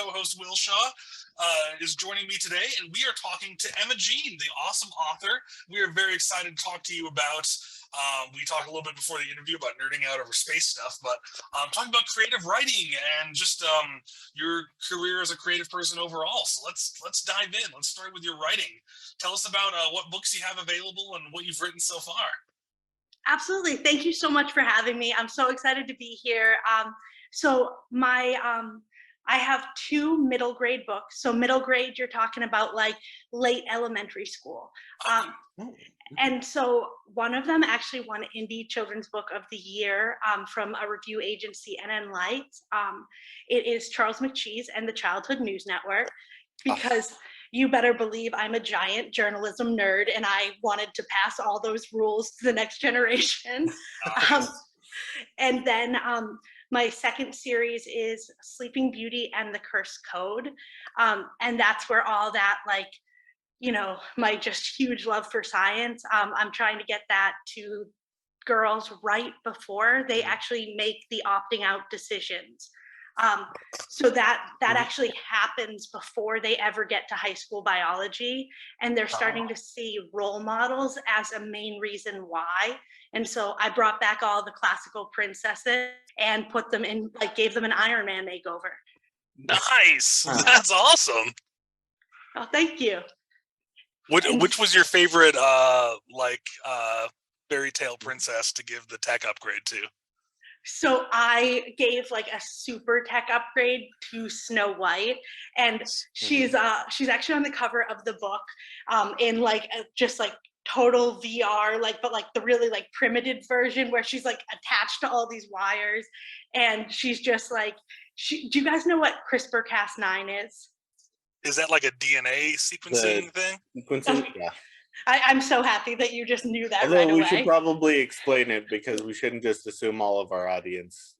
co-host Will Shaw is joining me today, and we are talking to Emma Jean, the awesome author. We are very excited to talk to you about. We talked a little bit before the interview about nerding out over space stuff, but talking about creative writing and just your career as a creative person overall. So let's dive in. Let's start with your writing. Tell us about what books you have available and what you've written so far. Absolutely. Thank you so much for having me. I'm so excited to be here. I have two middle grade books. So middle grade, you're talking about like late elementary school. And so one of them actually won Indie Children's Book of the Year from a review agency, NN Lights. It is Charles McCheese and the Childhood News Network, because you better believe I'm a giant journalism nerd and I wanted to pass all those rules to the next generation. And then my second series is Sleeping Beauty and the Cursed Code. And that's where all that, like, you know, my just huge love for science. I'm trying to get that to girls right before they actually make the opting out decisions. So that actually happens before they ever get to high school biology, and they're starting to see role models as a main reason why. And so I brought back all the classical princesses and put them in, like, gave them an Iron Man makeover. Nice. That's awesome. Oh, thank you. Which was your favorite fairy tale princess to give the tech upgrade to? So I gave like a super tech upgrade to Snow White, and she's actually on the cover of the book in like just like total VR, like, but like the really like primitive version where she's like attached to all these wires, and she's just like, do you guys know what CRISPR-Cas9 is? Is that like a DNA sequencing thing? Sequencing, yeah. I'm so happy that you just knew that. Although right away. We should probably explain it, because we shouldn't just assume all of our audience.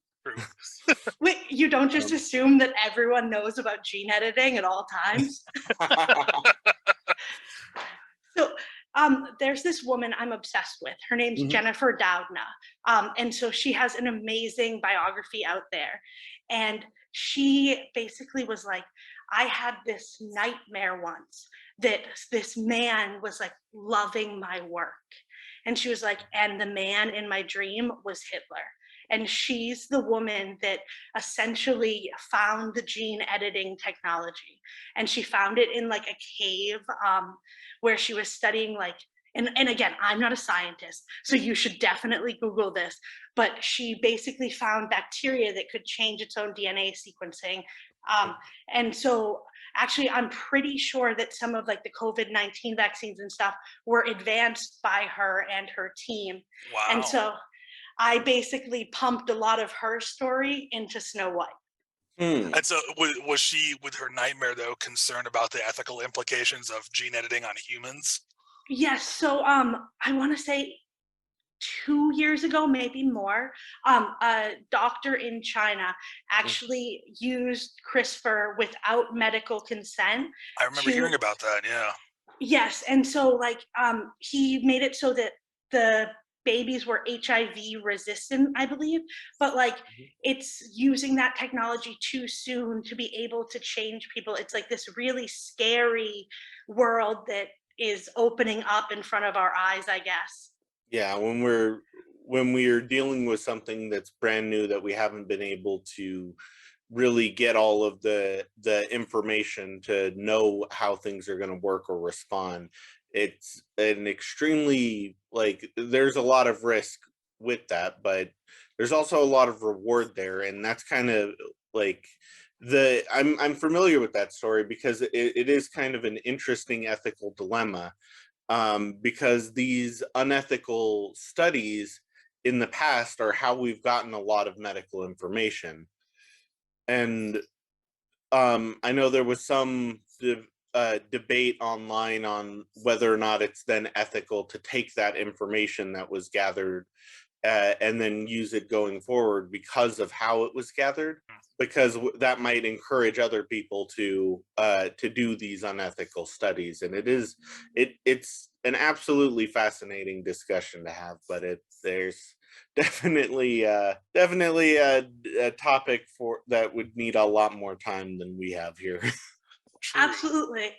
Wait, you don't just assume that everyone knows about gene editing at all times? So there's this woman I'm obsessed with. Her name's Jennifer Doudna. And so she has an amazing biography out there. And she basically was like, I had this nightmare once that this man was like loving my work. And she was like, and the man in my dream was Hitler. And she's the woman that essentially found the gene editing technology. And she found it in like a cave where she was studying like, and again, I'm not a scientist, so you should definitely Google this, but she basically found bacteria that could change its own DNA sequencing. And so actually, I'm pretty sure that some of like the COVID-19 vaccines and stuff were advanced by her and her team. Wow. And so I basically pumped a lot of her story into Snow White. And so was she, with her nightmare though, concerned about the ethical implications of gene editing on humans? Yes. So I want to say 2 years ago, maybe more, a doctor in China actually used CRISPR without medical consent. I remember hearing about that, yeah. Yes, and so like he made it so that the babies were HIV resistant, I believe, but like it's using that technology too soon to be able to change people. It's like this really scary world that is opening up in front of our eyes, I guess. Yeah, when we're dealing with something that's brand new that we haven't been able to really get all of the information to know how things are going to work or respond, it's an extremely, like, there's a lot of risk with that, but there's also a lot of reward there. And that's kind of like I'm familiar with that story, because it is kind of an interesting ethical dilemma. Because these unethical studies in the past are how we've gotten a lot of medical information. And I know there was some debate online on whether or not it's then ethical to take that information that was gathered and then use it going forward because of how it was gathered, because that might encourage other people to do these unethical studies. And it's an absolutely fascinating discussion to have, but there's definitely a topic for that would need a lot more time than we have here. True. Absolutely.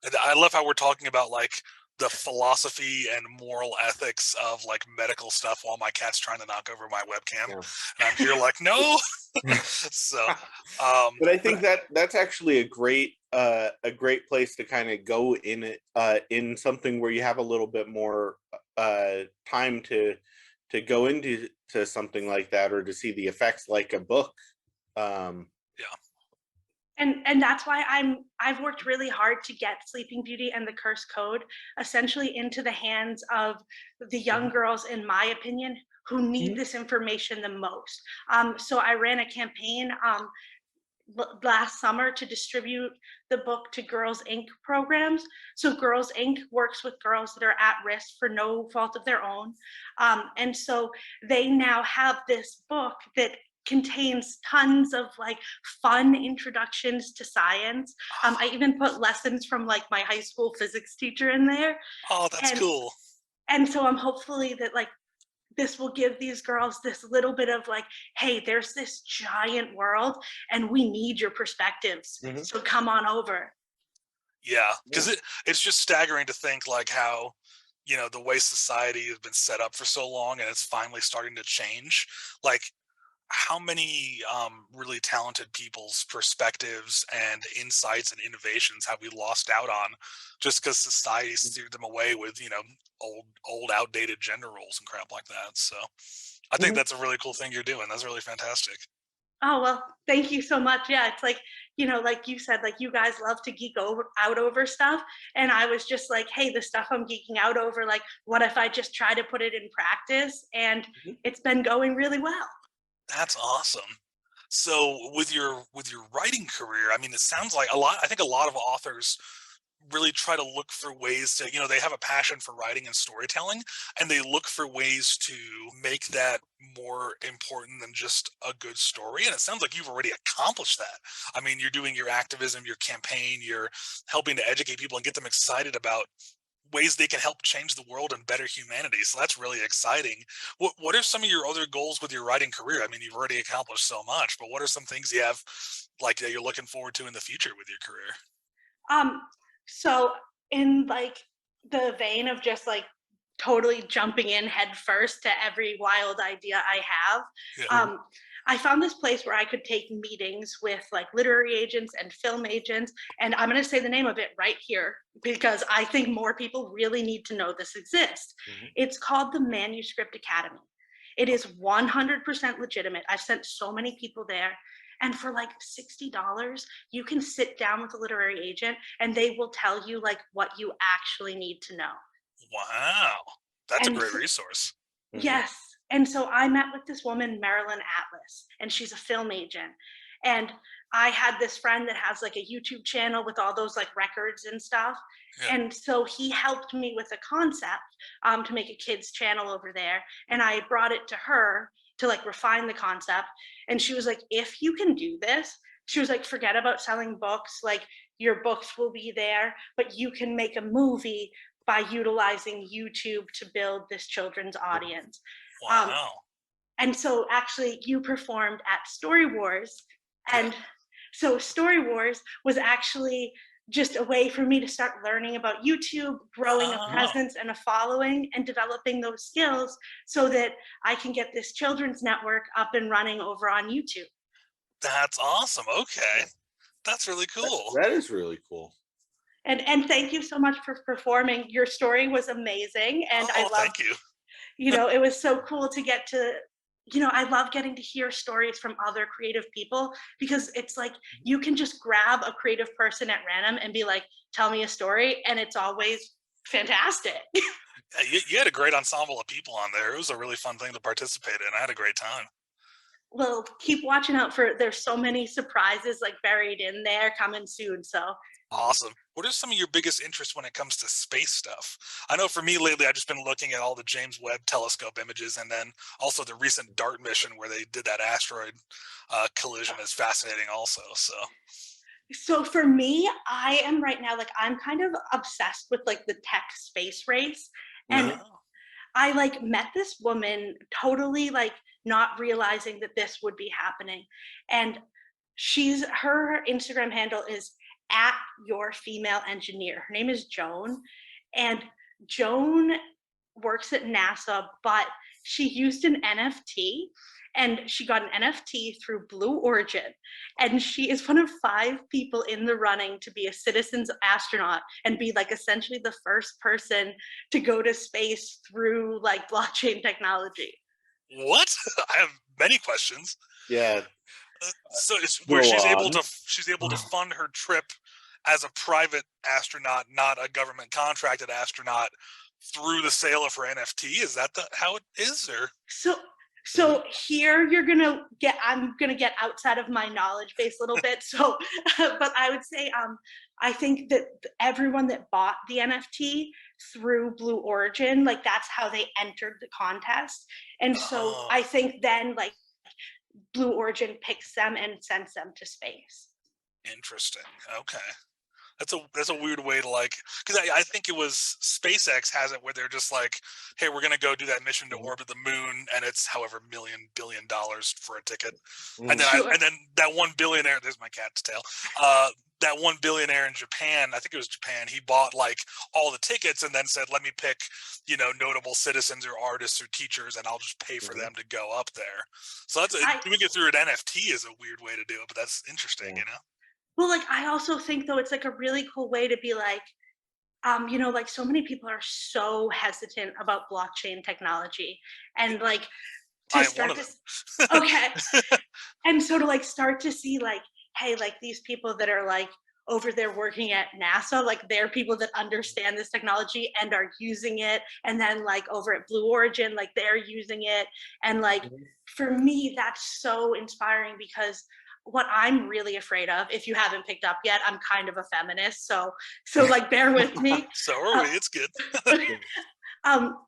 And I love how we're talking about like the philosophy and moral ethics of like medical stuff while my cat's trying to knock over my webcam, Yeah. and I'm here like, no. So, But I think that that's actually a great place to kind of go in it in something where you have a little bit more time to go into something like that, or to see the effects like a book. yeah, And that's why I've worked really hard to get Sleeping Beauty and the Curse Code essentially into the hands of the young girls, in my opinion, who need this information the most. So I ran a campaign last summer to distribute the book to Girls Inc. programs. So Girls Inc. works with girls that are at risk for no fault of their own. And so they now have this book that contains tons of like fun introductions to science. I even put lessons from like my high school physics teacher in there. oh, that's And cool. and so I'm hopefully that like this will give these girls this little bit of like, hey, there's this giant world and we need your perspectives. So come on over. Yeah, because it's just staggering to think like how, you know, the way society has been set up for so long and it's finally starting to change. Like how many really talented people's perspectives and insights and innovations have we lost out on just because society steered them away with, you know, old outdated gender roles and crap like that. So I think that's a really cool thing you're doing. That's really fantastic. Oh, well, thank you so much. Yeah, it's like, you know, like you said, like you guys love to out over stuff. And I was just like, hey, the stuff I'm geeking out over, like, what if I just try to put it in practice? And it's been going really well. That's awesome. So with your writing career, I mean, it sounds like a lot. I think a lot of authors really try to look for ways to, you know, they have a passion for writing and storytelling, and they look for ways to make that more important than just a good story. And it sounds like you've already accomplished that. I mean, you're doing your activism, your campaign, you're helping to educate people and get them excited about ways they can help change the world and better humanity. So that's really exciting. What are some of your other goals with your writing career? I mean, you've already accomplished so much, but what are some things you have like that you're looking forward to in the future with your career? Um, so in like the vein of just like totally jumping in head first to every wild idea I have, Yeah. I found this place where I could take meetings with like literary agents and film agents, and I'm going to say the name of it right here because I think more people really need to know this exists. It's called the Manuscript Academy. It is 100% legitimate. I've sent so many people there. And for like $60, you can sit down with a literary agent and they will tell you like what you actually need to know. Wow. That's a And great resource. yes. And so I met with this woman, Marilyn Atlas, and she's a film agent. And I had this friend that has like a YouTube channel with all those like records and stuff. Yeah. And so he helped me with a concept to make a kids channel over there. And I brought it to her to like refine the concept. And she was like, if you can do this, she was like, forget about selling books. Like your books will be there, but you can make a movie by utilizing YouTube to build this children's audience. Wow. And so actually you performed at Story Wars. And so Story Wars was actually just a way for me to start learning about YouTube, growing a presence and a following, and developing those skills so that I can get this children's network up and running over on YouTube. That's awesome. Okay. That's really cool. That is really cool. And thank you so much for performing. Your story was amazing. And I love, thank you. you know, it was so cool to get to, you know, I love getting to hear stories from other creative people because it's like you can just grab a creative person at random and be like, tell me a story. And it's always fantastic. You had a great ensemble of people on there. It was a really fun thing to participate in. I had a great time. Well, keep watching out for, there's so many surprises like buried in there coming soon. So Awesome. What are some of your biggest interests when it comes to space stuff? I know for me lately, I've just been looking at all the James Webb Telescope images, and then also the recent DART mission where they did that asteroid collision is fascinating also. So for me, I am right now, like I'm kind of obsessed with like the tech space race. And I like met this woman totally like not realizing that this would be happening. And her Instagram handle is at your female engineer. Her name is Joan. And Joan works at NASA, but she used an NFT and she got an NFT through Blue Origin. And she is one of 5 people in the running to be a citizen's astronaut and be like essentially the first person to go to space through like blockchain technology. What? I have many questions. Yeah. So it's where Go she's able to fund her trip as a private astronaut, not a government contracted astronaut, through the sale of her NFT. Is that how it is, or? So here I'm gonna get outside of my knowledge base a little bit. So, but I would say I think that everyone that bought the NFT through Blue Origin, like that's how they entered the contest. And so I think then like Blue Origin picks them and sends them to space. Interesting. Okay. That's a weird way to like, because I think it was SpaceX has it where they're just like, hey, we're gonna go do that mission to orbit the moon, and it's however billion dollars for a ticket, and then and then that one billionaire, there's my cat's tail, that one billionaire in Japan, I think it was Japan, he bought like all the tickets and then said, let me pick, notable citizens or artists or teachers, and I'll just pay for them to go up there. So doing it through an NFT is a weird way to do it, but that's interesting, Well, like I also think though it's like a really cool way to be like, like so many people are so hesitant about blockchain technology, and like to start to okay, and so to like start to see like, hey, like these people that are like over there working at NASA, like they're people that understand this technology and are using it, and then like over at Blue Origin, like they're using it, and like for me that's so inspiring because what I'm really afraid of, if you haven't picked up yet, I'm kind of a feminist, so like bear with me. So are we. It's good.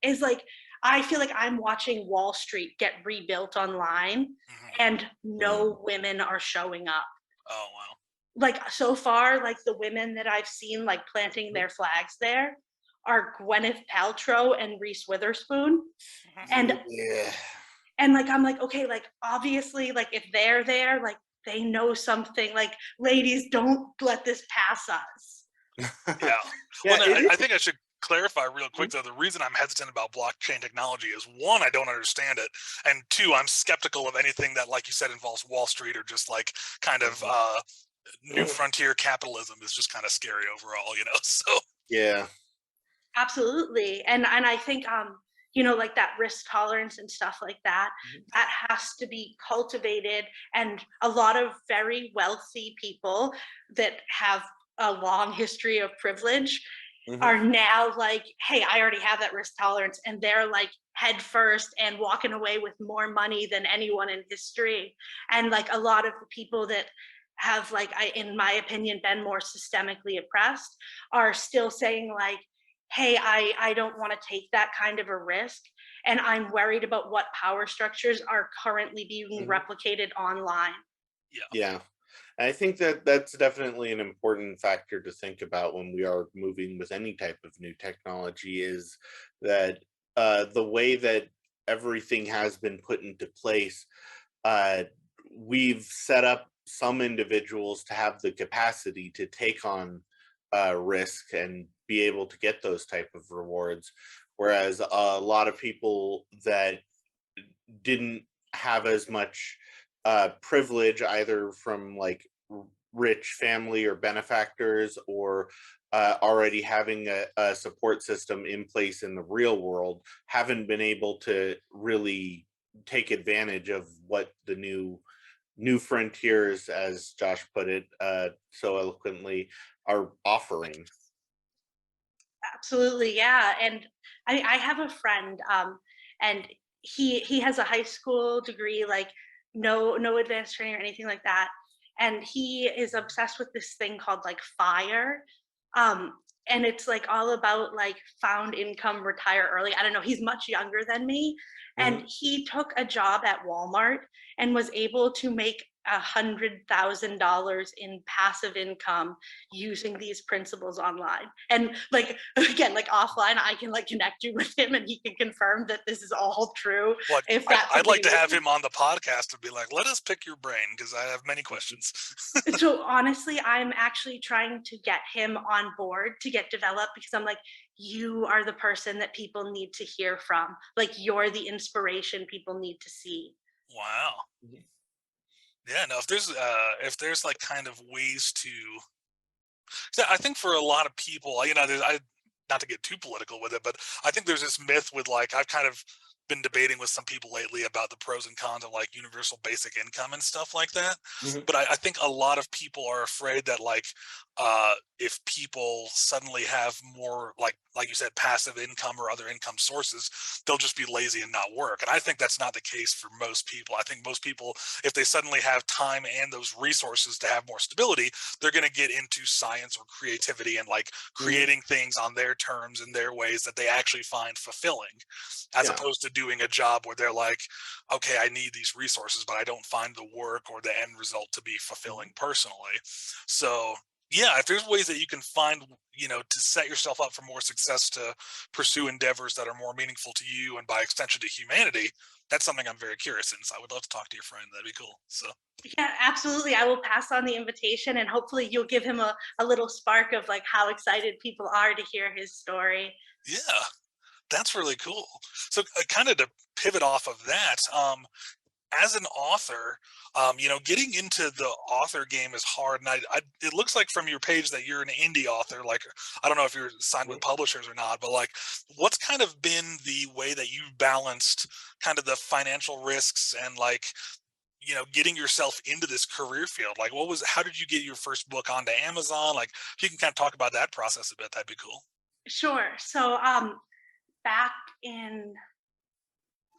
Is like I feel like I'm watching Wall Street get rebuilt online, and no women are showing up. Oh wow. Like so far, like the women that I've seen like planting their flags there are Gwyneth Paltrow and Reese Witherspoon, and and like I'm like, okay, like obviously, like if they're there, like they know something. Like, ladies, don't let this pass us. Yeah. Well, I think I should clarify real quick though. The reason I'm hesitant about blockchain technology is 1, I don't understand it, and 2, I'm skeptical of anything that, like you said, involves Wall Street or just like kind of new frontier capitalism is just kind of scary overall, So yeah, absolutely, and I think like that risk tolerance and stuff like that, that has to be cultivated, and a lot of very wealthy people that have a long history of privilege are now like, hey, I already have that risk tolerance, and they're like head first and walking away with more money than anyone in history. And like a lot of the people that have like in my opinion been more systemically oppressed are still saying like, hey, I don't want to take that kind of a risk, and I'm worried about what power structures are currently being replicated online. Yeah. I think that that's definitely an important factor to think about when we are moving with any type of new technology, is that the way that everything has been put into place, we've set up some individuals to have the capacity to take on risk and be able to get those type of rewards, whereas a lot of people that didn't have as much privilege, either from like rich family or benefactors, or already having a support system in place in the real world, haven't been able to really take advantage of what the new frontiers, as Josh put it so eloquently, are offering. Absolutely, yeah. And I have a friend, and he has a high school degree, like no advanced training or anything like that. And he is obsessed with this thing called like FIRE. And it's like all about like found income, retire early. I don't know, he's much younger than me. And he took a job at Walmart and was able to make $100,000 in passive income using these principles online. And like, again, like offline, I can like connect you with him and he can confirm that this is all true. Well, If that's I'd like to something have him on the podcast and be like, let us pick your brain, because I have many questions. So honestly, I'm actually trying to get him on board to get developed, because I'm like, you are the person that people need to hear from. Like, you're the inspiration people need to see. Wow. Yeah, no, if there's like kind of ways to, so I think for a lot of people, you know, not to get too political with it, but I think there's this myth with like, I've kind of been debating with some people lately about the pros and cons of like universal basic income and stuff like that. Mhm. But I think a lot of people are afraid that like, if people suddenly have more like you said, passive income or other income sources, they'll just be lazy and not work. And I think that's not the case for most people. I think most people, if they suddenly have time and those resources to have more stability, they're going to get into science or creativity and like creating things on their terms and their ways that they actually find fulfilling, as Yeah. opposed to doing a job where they're like, okay, I need these resources, but I don't find the work or the end result to be fulfilling personally. So yeah, if there's ways that you can find, you know, to set yourself up for more success, to pursue endeavors that are more meaningful to you and by extension to humanity, that's something I'm very curious in. So I would love to talk to your friend. That'd be cool. So Yeah, absolutely. I will pass on the invitation and hopefully you'll give him a little spark of like how excited people are to hear his story. yeah, that's really cool. So kind of to pivot off of that, as an author, you know, getting into the author game is hard. And it looks like from your page that you're an indie author. Like, I don't know if you're signed with publishers or not, but like, what's kind of been the way that you've balanced kind of the financial risks and like, you know, getting yourself into this career field? Like, how did you get your first book onto Amazon? Like, if you can kind of talk about that process a bit, that'd be cool. Sure. So back in,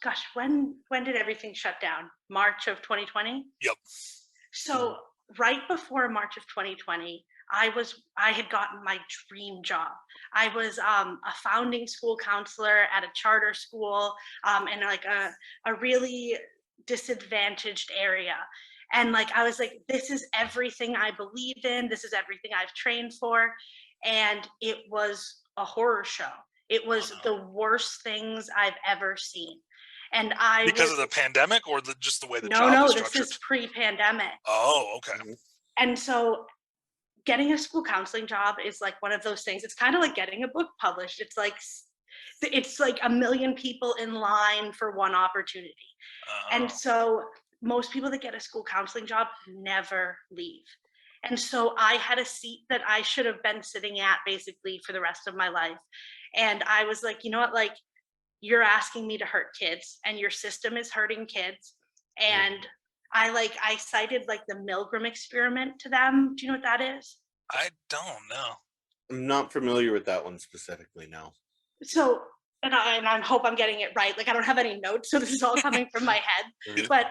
gosh, when did everything shut down? March of 2020? Yep. So right before March of 2020, I had gotten my dream job. I was a founding school counselor at a charter school in like a really disadvantaged area. And like I was like, this is everything I believe in. This is everything I've trained for. And it was a horror show. It was the worst things I've ever seen. And Because of the pandemic or just the way the job no, was this structured? is pre-pandemic. Oh, okay. And so getting a school counseling job is like one of those things. It's kind of like getting a book published. It's like a million people in line for one opportunity. And so most people that get a school counseling job never leave. And so I had a seat that I should have been sitting at basically for the rest of my life. And I was like, you know what, like, you're asking me to hurt kids and your system is hurting kids. And I cited like the Milgram experiment to them. Do you know what that is? I don't know. I'm not familiar with that one specifically, no. So, and I hope I'm getting it right. Like, I don't have any notes, so this is all coming from my head. But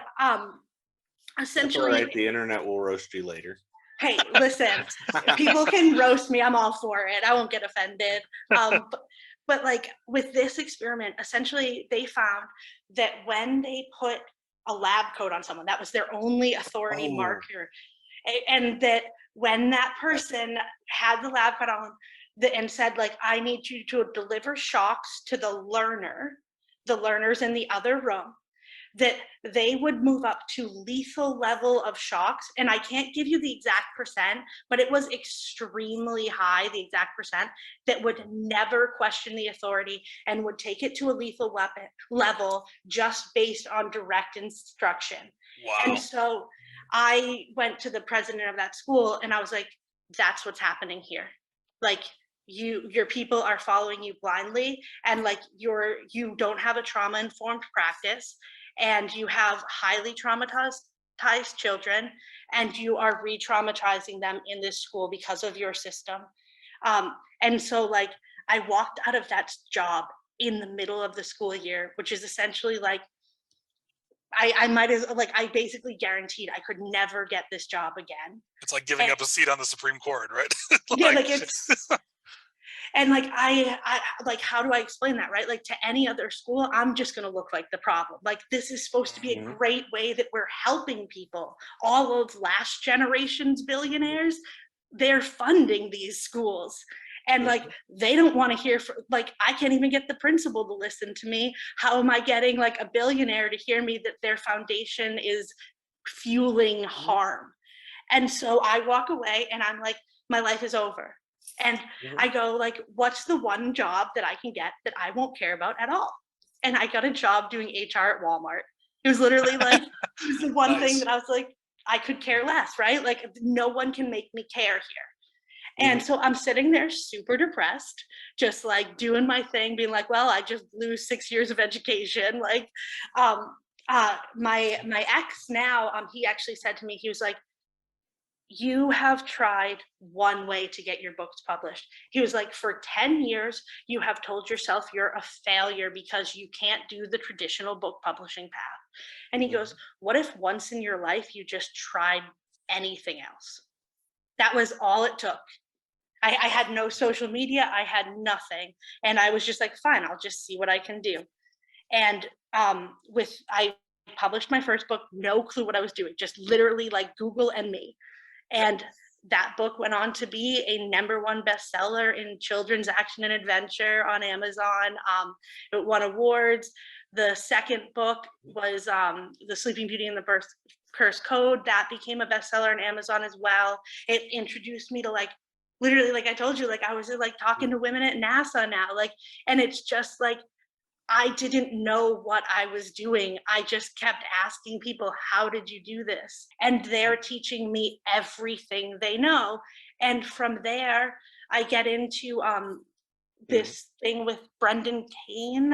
essentially, That's all right. The internet will roast you later. Hey, listen, if people can roast me, I'm all for it. I won't get offended. But like with this experiment, essentially they found that when they put a lab coat on someone, that was their only authority marker. And that when that person had the lab coat on and said like, I need you to deliver shocks to the learners in the other room, that they would move up to lethal level of shocks. And I can't give you the exact percent, but it was extremely high, the exact percent, that would never question the authority and would take it to a lethal weapon level just based on direct instruction. Wow. And so I went to the president of that school and I was like, that's what's happening here. Like, your people are following you blindly, and like you don't have a trauma-informed practice, and you have highly traumatized children, and you are re-traumatizing them in this school because of your system. And so like I walked out of that job in the middle of the school year, which is essentially like I basically guaranteed I could never get this job again. It's like giving up a seat on the Supreme Court, right? Yeah, like it's And like I like, how do I explain that, right? Like to any other school, I'm just going to look like the problem. Like this is supposed to be a great way that we're helping people. All of last generation's billionaires, they're funding these schools. And like they don't want to hear like I can't even get the principal to listen to me. How am I getting like a billionaire to hear me that their foundation is fueling harm? And so I walk away and I'm like, my life is over. And I go like, what's the one job that I can get that I won't care about at all? And I got a job doing HR at Walmart. It was literally like, it was the one thing Nice. that I was like, I could care less, right? Like no one can make me care here. And so I'm sitting there super depressed, just like doing my thing, being like, well, I just blew 6 years of education. Like, my ex now, he actually said to me, he was like, you have tried one way to get your books published. He was like, for 10 years, you have told yourself you're a failure because you can't do the traditional book publishing path. And he goes, what if once in your life you just tried anything else? That was all it took. I had no social media, I had nothing. And I was just like, fine, I'll just see what I can do. And I published my first book, no clue what I was doing, just literally like Google and me. And that book went on to be a #1 bestseller in children's action and adventure on Amazon. It won awards. The second book was The Sleeping Beauty and the Curse Code. That became a bestseller on Amazon as well. It introduced me to like, literally, like I told you, like I was like talking to women at NASA now, like, and it's just like, I didn't know what I was doing. I just kept asking people, how did you do this? And they're teaching me everything they know. And from there, I get into this thing with Brendan Kane,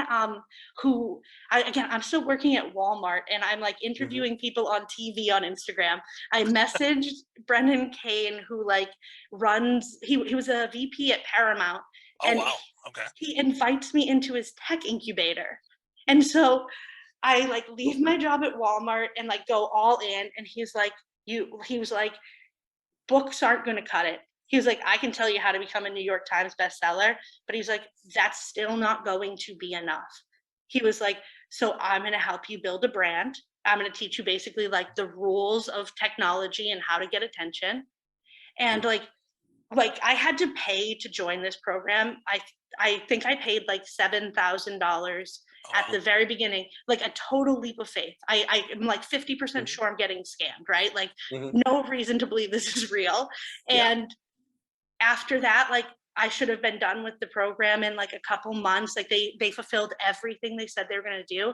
who, again, I'm still working at Walmart and I'm like interviewing people on TV on Instagram. I messaged Brendan Kane, who like he was a VP at Paramount. Oh, And wow. Okay. he invites me into his tech incubator. And so I like leave my job at Walmart and like go all in. And he was like, books aren't going to cut it. He was like, I can tell you how to become a New York Times bestseller, but he's like, that's still not going to be enough. He was like, so I'm going to help you build a brand. I'm going to teach you basically like the rules of technology and how to get attention. And like I had to pay to join this program. I think I paid like $7,000 at the very beginning, like a total leap of faith. I'm like 50% sure I'm getting scammed, right? Like no reason to believe this is real. And after that, like I should have been done with the program in like a couple months. Like they fulfilled everything they said they were going to do.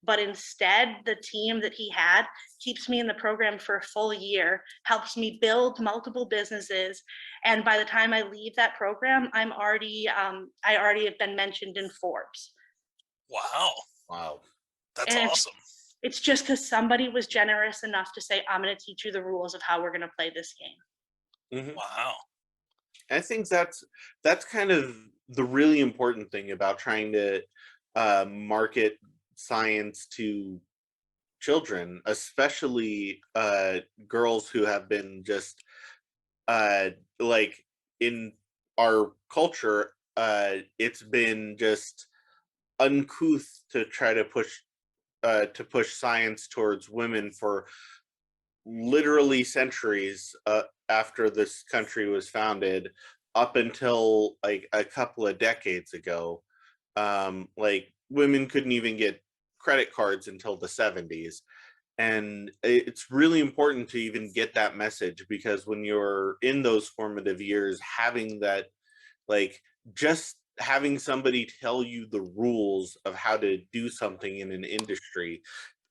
But instead, the team that he had keeps me in the program for a full year, helps me build multiple businesses. And by the time I leave that program, I already have been mentioned in Forbes. Wow. That's And awesome. it's just because somebody was generous enough to say, I'm going to teach you the rules of how we're going to play this game. Wow. I think that's kind of the really important thing about trying to market science to children, especially girls who have been just like in our culture, it's been just uncouth to try to push science towards women for literally centuries after this country was founded, up until like a couple of decades ago. Like women couldn't even get credit cards until the 70s. And it's really important to even get that message, because when you're in those formative years, having that, like, just having somebody tell you the rules of how to do something in an industry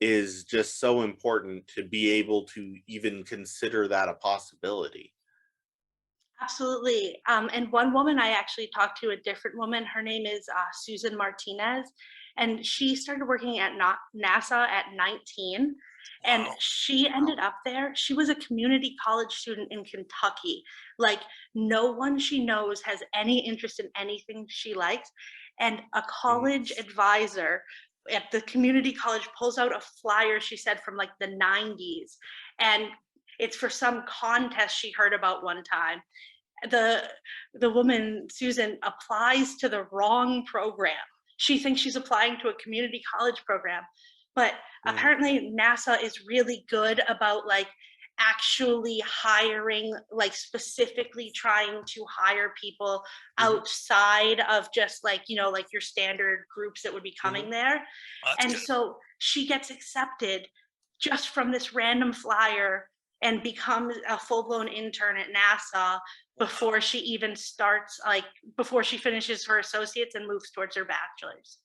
is just so important to be able to even consider that a possibility. Absolutely. And one woman I actually talked to, a different woman, her name is Susan Martinez, and she started working at NASA at 19. And she ended up there. She was a community college student in Kentucky. Like no one she knows has any interest in anything she likes. And a college advisor at the community college pulls out a flyer, she said, from like the 90s. And it's for some contest she heard about one time. the woman Susan applies to the wrong program. She thinks she's applying to a community college program, but apparently NASA is really good about like actually hiring, like specifically trying to hire people outside of just like, you know, like your standard groups that would be coming there. And good. so she gets accepted just from this random flyer and becomes a full-blown intern at NASA before she even starts, like before she finishes her associates and moves towards her bachelor's.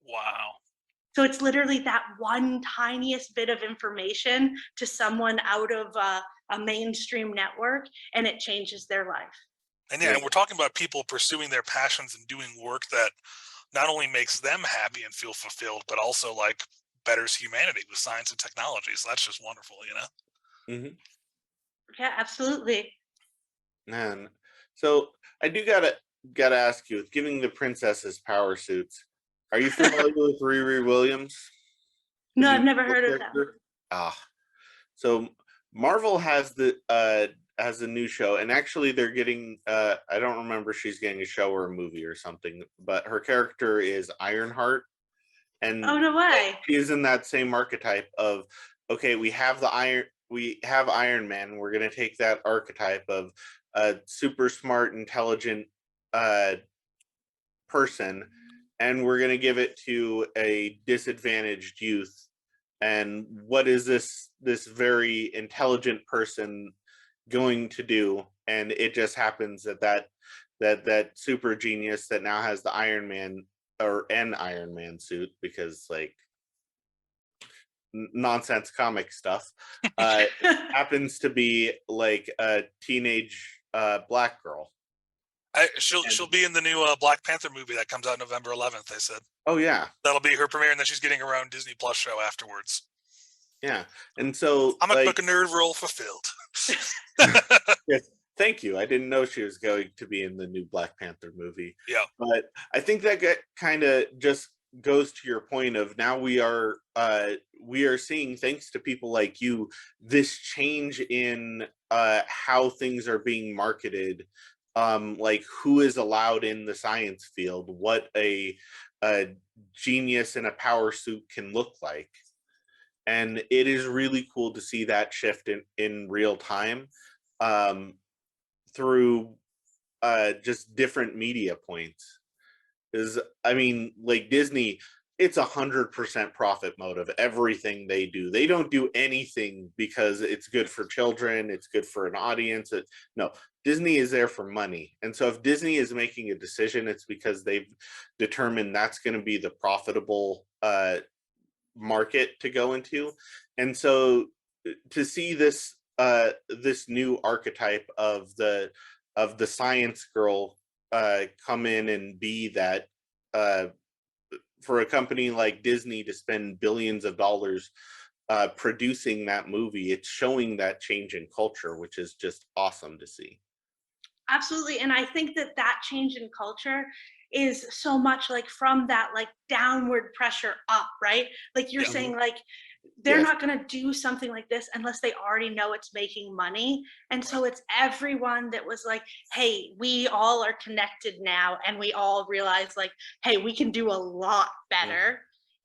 Wow. So it's literally that one tiniest bit of information to someone out of a mainstream network, and it changes their life. And yeah, and we're talking about people pursuing their passions and doing work that not only makes them happy and feel fulfilled, but also like betters humanity with science and technology. So that's just wonderful, you know? Yeah, absolutely. Man, so I do gotta ask you, with giving the princesses power suits, are you familiar with Riri Williams? No, I've never heard of them. So Marvel has a new show, and actually they're getting I don't remember if she's getting a show or a movie or something, but her character is Ironheart, and Oh, no way. she is in that same archetype of, okay, we have Iron Man, we're gonna take that archetype of a super smart, intelligent person, and we're going to give it to a disadvantaged youth. And what is this very intelligent person going to do? And it just happens that super genius that now has the Iron Man or an Iron Man suit, because like nonsense comic stuff, happens to be like a teenage black girl. She'll be in the new Black Panther movie that comes out November 11th. They said. Oh yeah, that'll be her premiere, and then she's getting her own Disney Plus show afterwards. Yeah, and so I'm a nerd role fulfilled. Yes, thank you. I didn't know she was going to be in the new Black Panther movie. Yeah, but I think that kind of just goes to your point of, now we are seeing, thanks to people like you, this change in how things are being marketed. Like who is allowed in the science field, what a genius in a power suit can look like. And it is really cool to see that shift in real time through just different media points. Because I mean, like Disney, it's 100% profit motive. Everything they do, they don't do anything because it's good for children, it's good for an audience. No, Disney is there for money. And so if Disney is making a decision, it's because they've determined that's going to be the profitable market to go into. And so to see this this new archetype of the science girl come in and be that, for a company like Disney to spend billions of dollars producing that movie, it's showing that change in culture, which is just awesome to see. Absolutely. And I think that change in culture is so much like from that like downward pressure up, right? Like you're saying, like they're not going to do something like this unless they already know it's making money. And so it's everyone that was like, hey, we all are connected now, and we all realize like, hey, we can do a lot better.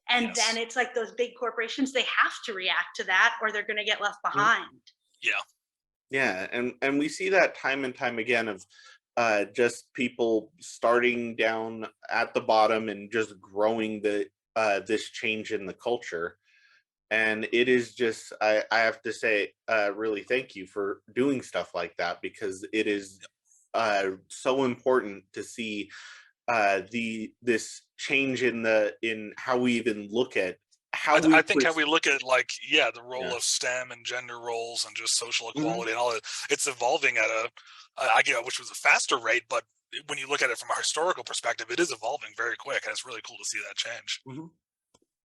And then it's like those big corporations, they have to react to that or they're going to get left behind. Yeah, and we see that time and time again of just people starting down at the bottom and just growing the this change in the culture. And it is just, I have to say, really thank you for doing stuff like that, because it is so important to see this change in how we even look at I think how we look at like the role of STEM and gender roles and just social equality and all that, it's evolving at which was a faster rate, but when you look at it from a historical perspective, it is evolving very quick, and it's really cool to see that change.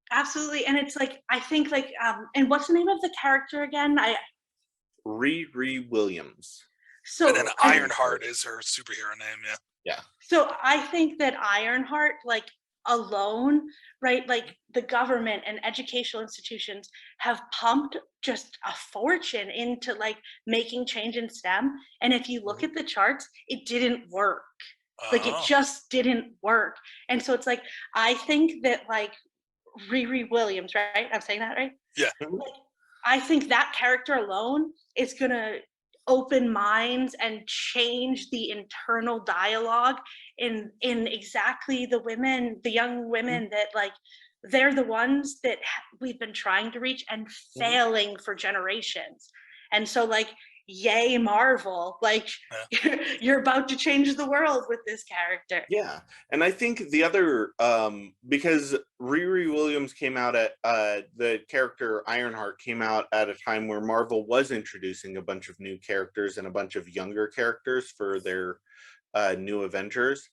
Absolutely. And it's like, I think like and what's the name of the character again? Riri Williams. So and then Ironheart is her superhero name. Yeah. So I think that Ironheart, like alone, right? Like the government and educational institutions have pumped just a fortune into like making change in STEM. And if you look at the charts, it didn't work. Like it just didn't work. And so it's like, I think that like Riri Williams, right? I'm saying that right? Yeah. Like, I think that character alone is gonna open minds and change the internal dialogue in exactly the women, the young women that like they're the ones that we've been trying to reach and failing for generations. And so like, yay Marvel, like you're about to change the world with this character. Yeah, and I think the other because Riri Williams came out at the character Ironheart came out at a time where Marvel was introducing a bunch of new characters and a bunch of younger characters for their new Avengers,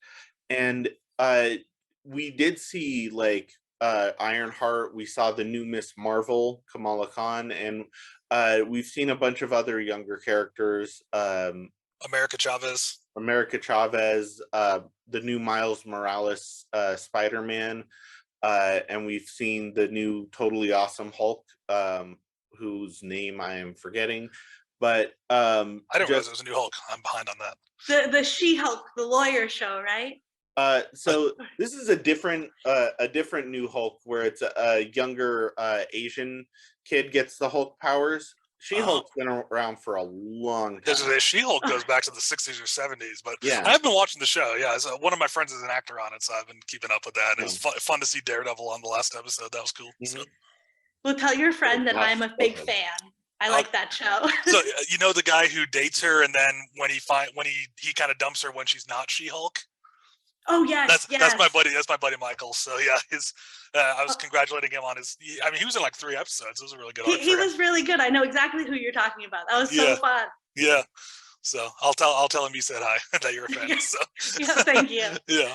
and we did see like Ironheart. We saw the new Miss Marvel, Kamala Khan, and we've seen a bunch of other younger characters. America Chavez. The new Miles Morales Spider-Man, and we've seen the new Totally Awesome Hulk, whose name I am forgetting. But I didn't realize it was a new Hulk. I'm behind on that. The She-Hulk, the lawyer show, right? So this is a different new Hulk where it's a younger Asian kid gets the Hulk powers. She-Hulk's been around for a long time. She-Hulk goes back to the 60s or 70s, but yeah, I've been watching the show. Yeah, so one of my friends is an actor on it, so I've been keeping up with that. It was fun to see Daredevil on the last episode. That was cool. So. Well, tell your friend that I'm a big fan. I like that show. So you know the guy who dates her, and then when he kind of dumps her when she's not She-Hulk. Oh yes, that's my buddy. That's my buddy Michael. So yeah, I was congratulating him on his. I mean, he was in like 3 episodes. It was a really good. He was really good. I know exactly who you're talking about. That was so fun. Yeah. So I'll tell him you said hi, that you're a fan. So. Yeah, thank you. Yeah.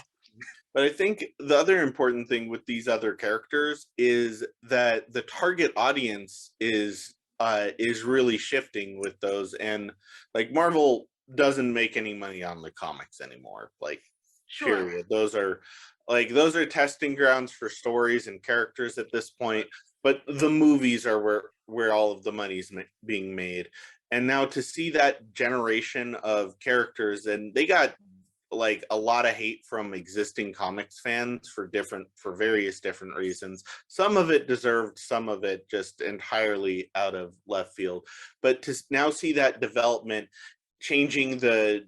But I think the other important thing with these other characters is that the target audience is really shifting with those, and like Marvel doesn't make any money on the comics anymore. Like. Sure. Period. Those are testing grounds for stories and characters at this point, but the movies are where all of the money's being made. And now to see that generation of characters, and they got like a lot of hate from existing comics fans for various different reasons. Some of it deserved, some of it just entirely out of left field. But to now see that development changing the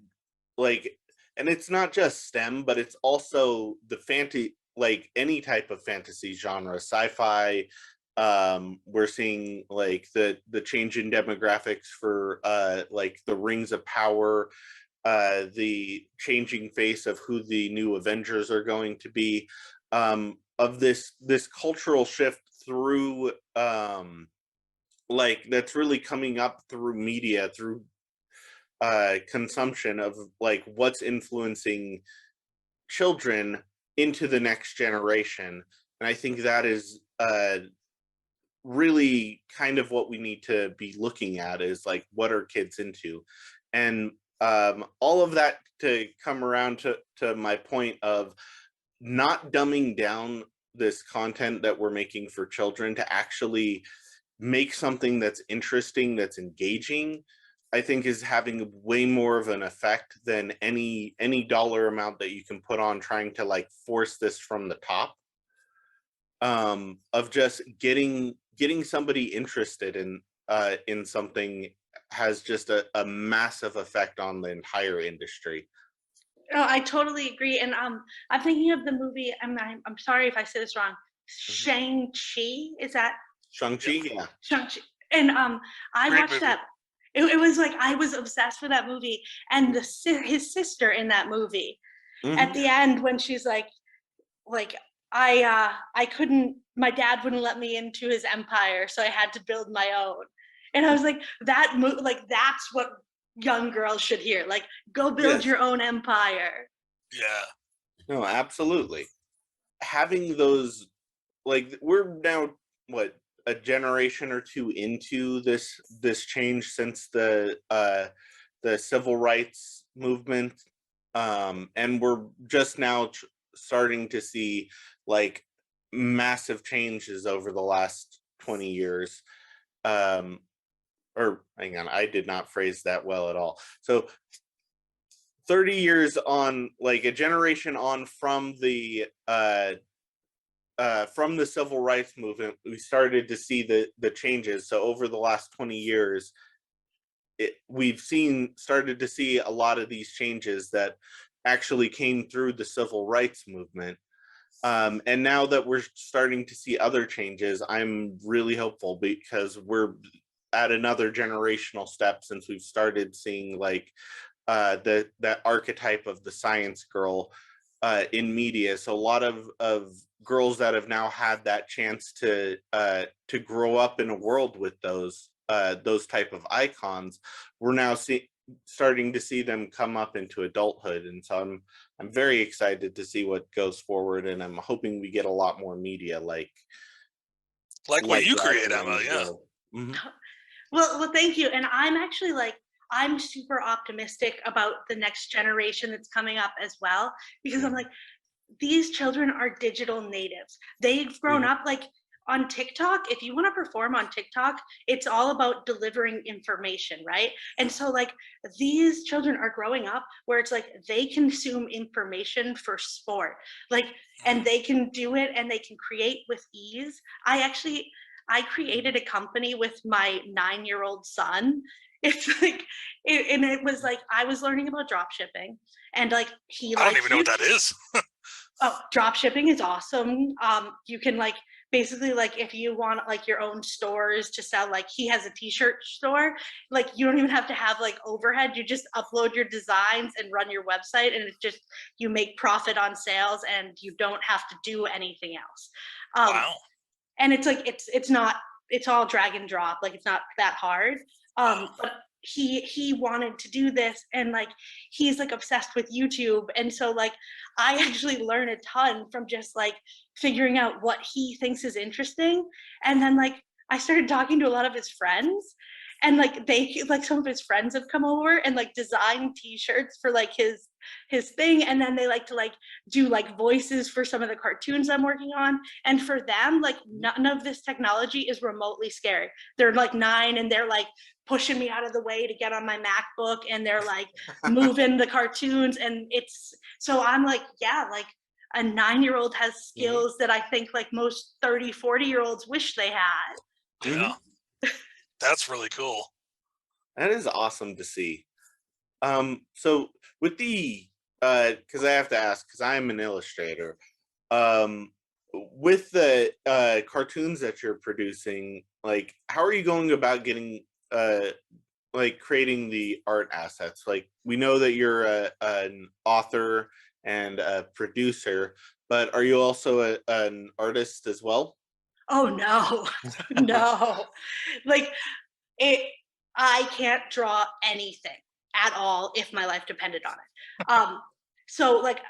like. And it's not just STEM, but it's also the fantasy, like any type of fantasy genre, sci-fi. We're seeing like the change in demographics for like the Rings of Power, the changing face of who the new Avengers are going to be, of this cultural shift through like that's really coming up through media, through consumption of like what's influencing children into the next generation. And I think that is really kind of what we need to be looking at, is like what are kids into. And all of that to come around to my point of not dumbing down this content that we're making for children to actually make something that's interesting, that's engaging, I think is having way more of an effect than any dollar amount that you can put on trying to like force this from the top. Of just getting somebody interested in something has just a massive effect on the entire industry. Oh, I totally agree. And I'm thinking of the movie. I'm sorry if I said this wrong. Shang-Chi, is that? Shang-Chi, yeah. Shang-Chi. And I watched that. It was like I was obsessed with that movie, and his sister in that movie. At the end when she's like I couldn't. My dad wouldn't let me into his empire, so I had to build my own. And I was like, that's what young girls should hear. Like, go build your own empire. Yeah. No, absolutely. Having those, like, we're now what, a generation or two into this change since the civil rights movement, and we're just now starting to see like massive changes over the last 20 years. Or hang on, I did not phrase that well at all. So 30 years on, like a generation on from the civil rights movement, we started to see the changes. So over the last 20 years, we've started to see a lot of these changes that actually came through the civil rights movement. And now that we're starting to see other changes, I'm really hopeful because we're at another generational step since we've started seeing like that archetype of the science girl in media. So a lot of girls that have now had that chance to grow up in a world with those type of icons, we're now starting to see them come up into adulthood. And so I'm very excited to see what goes forward, and I'm hoping we get a lot more media like what you that create, around Emma. the Yeah. world. Mhm. Well, thank you. And I'm actually like, I'm super optimistic about the next generation that's coming up as well, because I'm like, these children are digital natives. They've grown up like on TikTok. If you want to perform on TikTok, it's all about delivering information, right? And so like these children are growing up where it's like they consume information for sport, like, and they can do it and they can create with ease. I created a company with my 9-year-old son. It's like, and it was like I was learning about drop shipping, and like he I don't likes even know what YouTube. that is. Oh, drop shipping is awesome. You can like basically like if you want like your own stores to sell, like he has a t-shirt store, like you don't even have to have like overhead. You just upload your designs and run your website, and it's just you make profit on sales and you don't have to do anything else. Wow. And it's like it's all drag and drop, like it's not that hard. But he wanted to do this, and like he's like obsessed with YouTube, and so like I actually learn a ton from just like figuring out what he thinks is interesting. And then like I started talking to a lot of his friends, and like they like some of his friends have come over and like designed t-shirts for like his thing, and then they like to like do like voices for some of the cartoons I'm working on. And for them, like none of this technology is remotely scary. They're like 9 and they're like pushing me out of the way to get on my MacBook, and they're like moving the cartoons. And it's so I'm like, yeah, like a 9-year-old has skills that I think like most 30-40-year-olds wish they had. Yeah. That's really cool. That is awesome to see. So with the because I have to ask, because I'm an illustrator, with the cartoons that you're producing, like how are you going about getting like creating the art assets? Like we know that you're an author and a producer, but are you also an artist as well? Oh no, no. Like it, I can't draw anything at all if my life depended on it. So like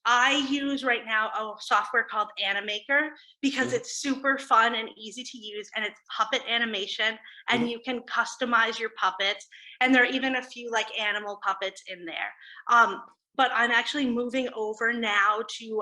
I use right now a software called Animaker because it's super fun and easy to use, and it's puppet animation, and you can customize your puppets, and there are even a few like animal puppets in there. But I'm actually moving over now to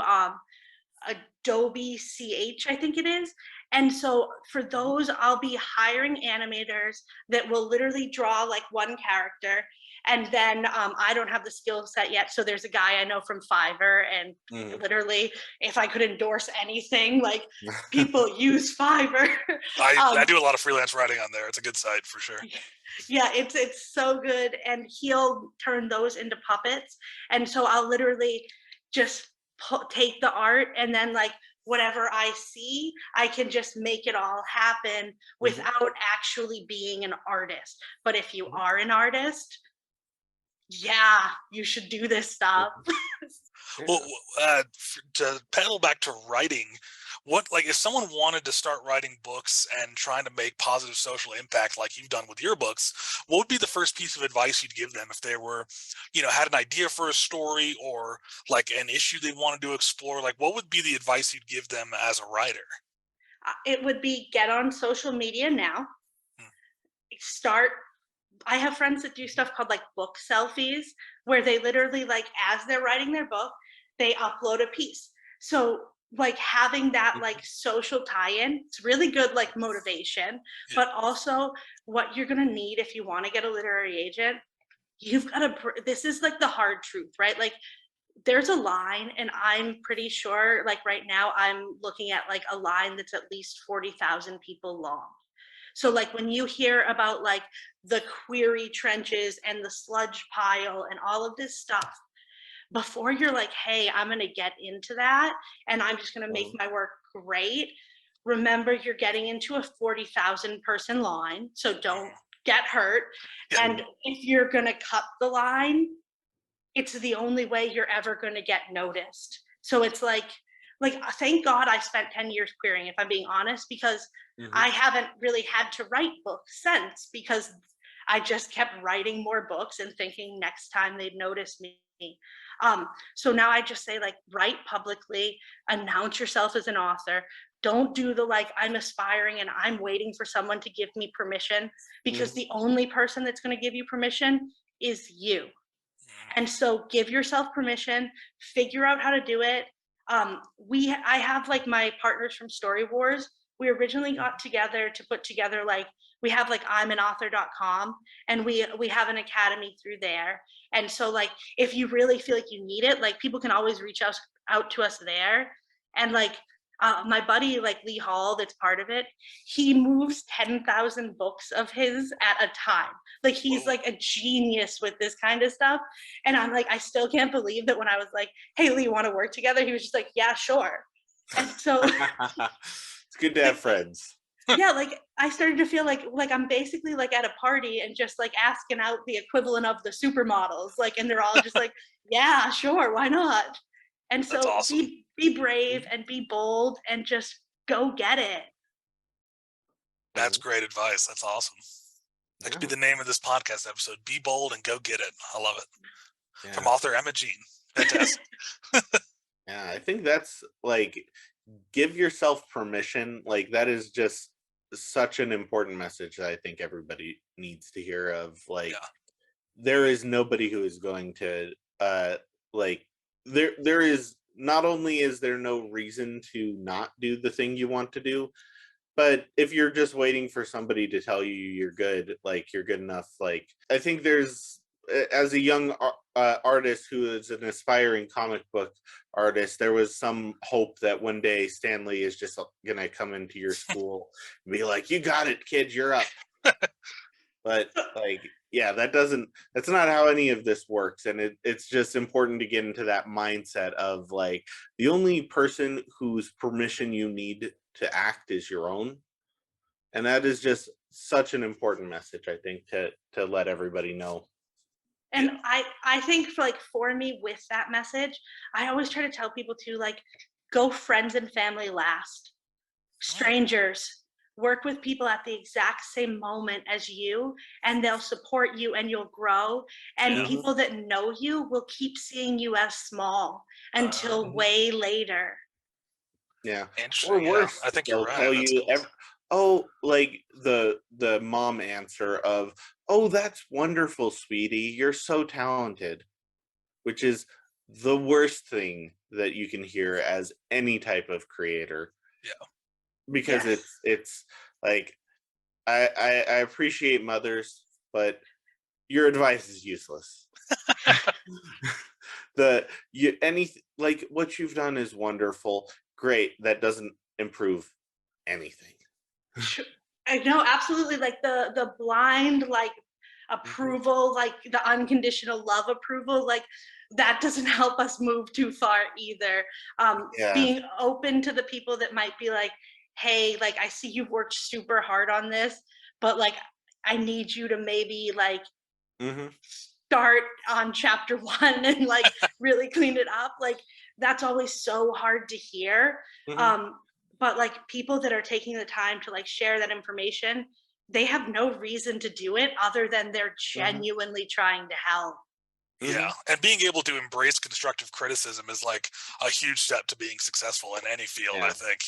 Adobe CH, I think it is. And so for those, I'll be hiring animators that will literally draw like one character. And then I don't have the skill set yet. So there's a guy I know from Fiverr, and literally, if I could endorse anything, like people use Fiverr. I do a lot of freelance writing on there. It's a good site for sure. Yeah, it's so good. And he'll turn those into puppets. And so I'll literally just take the art, and then like whatever I see, I can just make it all happen without actually being an artist. But if you are an artist, yeah, you should do this stuff. Well, to pedal back to writing, what like if someone wanted to start writing books and trying to make positive social impact like you've done with your books, what would be the first piece of advice you'd give them if they were, had an idea for a story or like an issue they wanted to explore? Like, what would be the advice you'd give them as a writer? It would be get on social media now. Hmm. Start I have friends that do stuff called like book selfies, where they literally like as they're writing their book, they upload a piece. So like having that like social tie-in, it's really good like motivation, but also what you're gonna need if you want to get a literary agent, you've got to, this is like the hard truth, right? Like there's a line, and I'm pretty sure like right now I'm looking at like a line that's at least 40,000 people long. So like when you hear about like the query trenches and the sludge pile and all of this stuff, before you're like, hey, I'm going to get into that and I'm just going to make my work great, remember you're getting into a 40,000 person line, so don't get hurt. And if you're going to cut the line, it's the only way you're ever going to get noticed. So it's like thank God I spent 10 years querying, if I'm being honest, because I haven't really had to write books since, because I just kept writing more books and thinking next time they'd notice me. So now I just say like, write publicly, announce yourself as an author. Don't do the like, I'm aspiring and I'm waiting for someone to give me permission, because the only person that's going to give you permission is you. And so give yourself permission, figure out how to do it. I have like my partners from Story Wars. We originally got together to put together like, we have like I'mAnAuthor.com, and we have an academy through there. And so like, if you really feel like you need it, like people can always reach out to us there. And like my buddy like Lee Hall, that's part of it, he moves 10,000 books of his at a time. Like he's like a genius with this kind of stuff. And I'm like, I still can't believe that when I was like, hey Lee, want to work together, he was just like, yeah, sure. And so it's good to have friends. Yeah, like I started to feel like I'm basically like at a party and just like asking out the equivalent of the supermodels, like, and they're all just like, yeah, sure, why not? And That's so awesome. be brave and be bold and just go get it. That's great advice. That's awesome. That could be the name of this podcast episode. Be bold and go get it. I love it. From author Emma Jean. Fantastic. Yeah, I think that's like, give yourself permission. Like that is just such an important message that I think everybody needs to hear of. Like there is nobody who is going to like there is, not only is there no reason to not do the thing you want to do, but if you're just waiting for somebody to tell you you're good, like you're good enough, like I think there's, as a young artist who is an aspiring comic book artist, there was some hope that one day Stanley is just gonna come into your school and be like, you got it, kid, you're up. But like, yeah, that's not how any of this works. And it's just important to get into that mindset of like, the only person whose permission you need to act is your own. And that is just such an important message, I think, to let everybody know. And I think for me with that message, I always try to tell people to like, go friends and family last. Strangers, work with people at the exact same moment as you, and they'll support you and you'll grow. And people that know you will keep seeing you as small until way later. Yeah. Or worse, I think they'll you're right. tell you like the mom answer of, oh, that's wonderful, sweetie, you're so talented, which is the worst thing that you can hear as any type of creator. Because it's like, I appreciate mothers, but your advice is useless. Like what you've done is wonderful, great, that doesn't improve anything. I know, absolutely. Like the blind like approval, like the unconditional love approval, like that doesn't help us move too far either. Being open to the people that might be like, hey, like I see you've worked super hard on this, but like I need you to maybe like start on chapter 1 and like really clean it up. Like that's always so hard to hear. But like people that are taking the time to like share that information, they have no reason to do it other than they're genuinely trying to help. Yeah, and being able to embrace constructive criticism is like a huge step to being successful in any field, I think,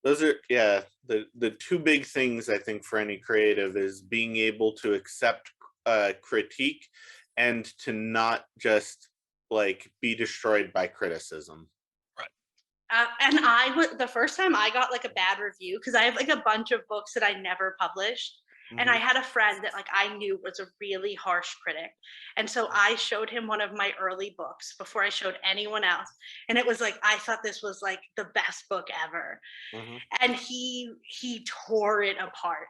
Those are, the two big things I think for any creative is being able to accept critique and to not just like be destroyed by criticism. And the first time I got like a bad review, because I have like a bunch of books that I never published. And I had a friend that like I knew was a really harsh critic. And so I showed him one of my early books before I showed anyone else. And it was like, I thought this was like the best book ever. And he tore it apart.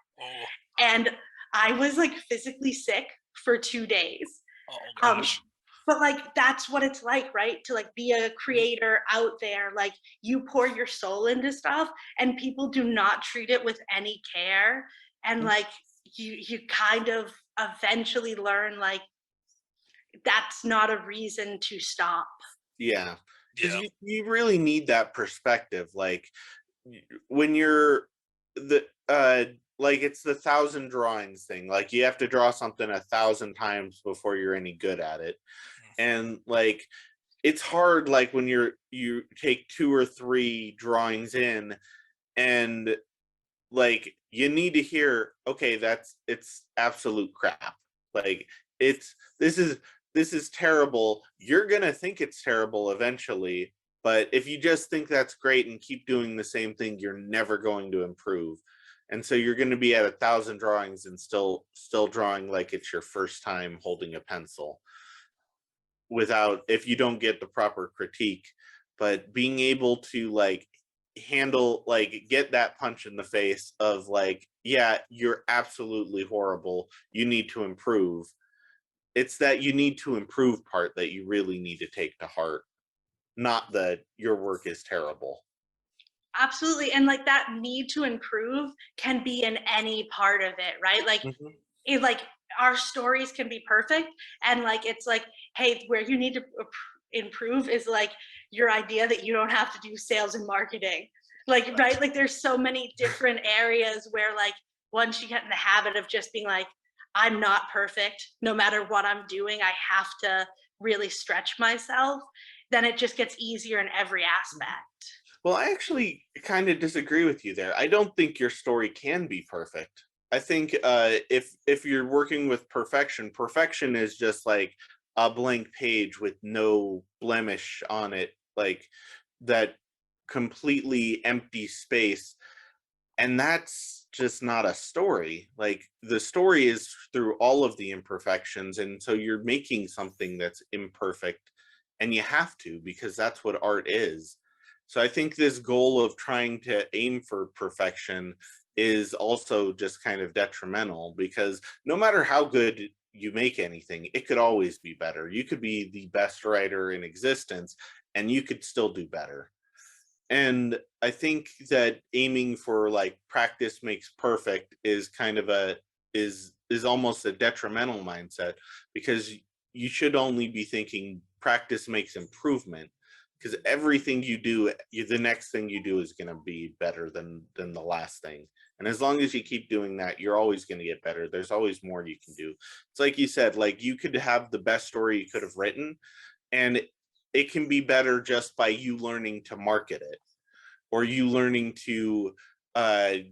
And I was like physically sick for 2 days. Oh gosh. But like that's what it's like, right? To like be a creator out there, like you pour your soul into stuff and people do not treat it with any care. And like you kind of eventually learn like that's not a reason to stop. Yeah, because Yeah. you really need that perspective. Like when you're like it's the 1,000 drawings thing. Like you have to draw something 1,000 times before you're any good at it. And like it's hard, like when you take 2 or 3 drawings in, and like you need to hear, okay, it's absolute crap. Like this is terrible. You're gonna think it's terrible eventually, but if you just think that's great and keep doing the same thing, you're never going to improve. And so you're going to be at 1,000 drawings and still drawing like it's your first time holding a pencil, without, if you don't get the proper critique. But being able to like handle, like get that punch in the face of like, yeah, you're absolutely horrible, you need to improve. It's that you need to improve part that you really need to take to heart, not that your work is terrible. Absolutely. And like that need to improve can be in any part of it, right? Like like our stories can be perfect, and like it's like, hey, where you need to improve is like your idea that you don't have to do sales and marketing, like right, like there's so many different areas where like once you get in the habit of just being like, I'm not perfect no matter what I'm doing, I have to really stretch myself, then it just gets easier in every aspect. Well, I actually kind of disagree with you there. I don't think your story can be perfect. I think if you're working with perfection, perfection is just like a blank page with no blemish on it, like that completely empty space. And that's just not a story. Like the story is through all of the imperfections. And so you're making something that's imperfect, and you have to, because that's what art is. So I think this goal of trying to aim for perfection is also just kind of detrimental, because no matter how good you make anything, it could always be better. You could be the best writer in existence and you could still do better. And I think that aiming for like practice makes perfect is kind of is almost a detrimental mindset, because you should only be thinking practice makes improvement, because everything you do, the next thing you do is going to be better than the last thing. And as long as you keep doing that, you're always going to get better. There's always more you can do. It's like you said, like you could have the best story you could have written, and it can be better just by you learning to market it, or you learning to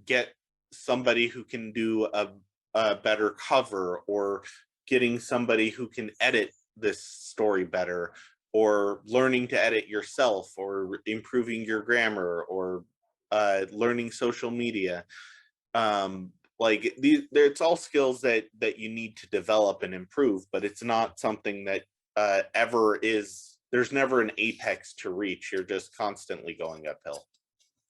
get somebody who can do a better cover, or getting somebody who can edit this story better, or learning to edit yourself, or improving your grammar, or learning social media. Like it's all skills that you need to develop and improve, but it's not something that ever is. There's never an apex to reach. You're just constantly going uphill.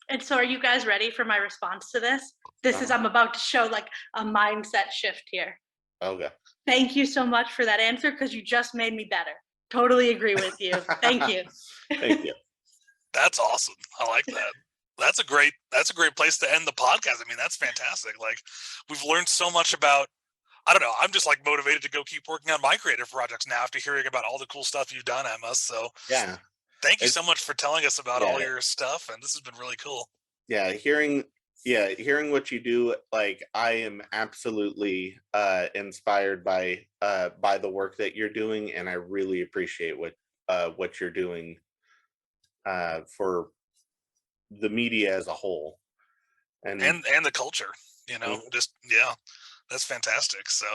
And so are you guys ready for my response to this? This is, I'm about to show like a mindset shift here. Okay. Thank you so much for that answer, because you just made me better. Totally agree with you. Thank you. Thank you. That's awesome. I like that. That's a great place to end the podcast. I mean, that's fantastic. Like we've learned so much about, I don't know, I'm just like motivated to go keep working on my creative projects now after hearing about all the cool stuff you've done, Emma. So Yeah. Thank you so much for telling us about all Yeah. your stuff, and this has been really cool. Yeah, hearing what you do, like I am absolutely inspired by the work that you're doing, and I really appreciate what you're doing for the media as a whole, and the culture, you know, just yeah, that's fantastic. So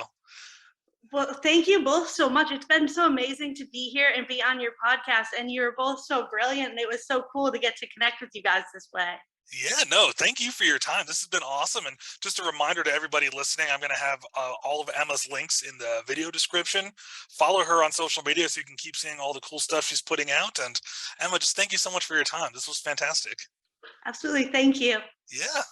Well, thank you both so much. It's been so amazing to be here and be on your podcast, and you're both so brilliant, and it was so cool to get to connect with you guys this way. Yeah, no, thank you for your time. This has been awesome. And just a reminder to everybody listening, I'm going to have all of Emma's links in the video description. Follow her on social media so you can keep seeing all the cool stuff she's putting out. And Emma, just thank you so much for your time. This was fantastic. Absolutely. Thank you. Yeah.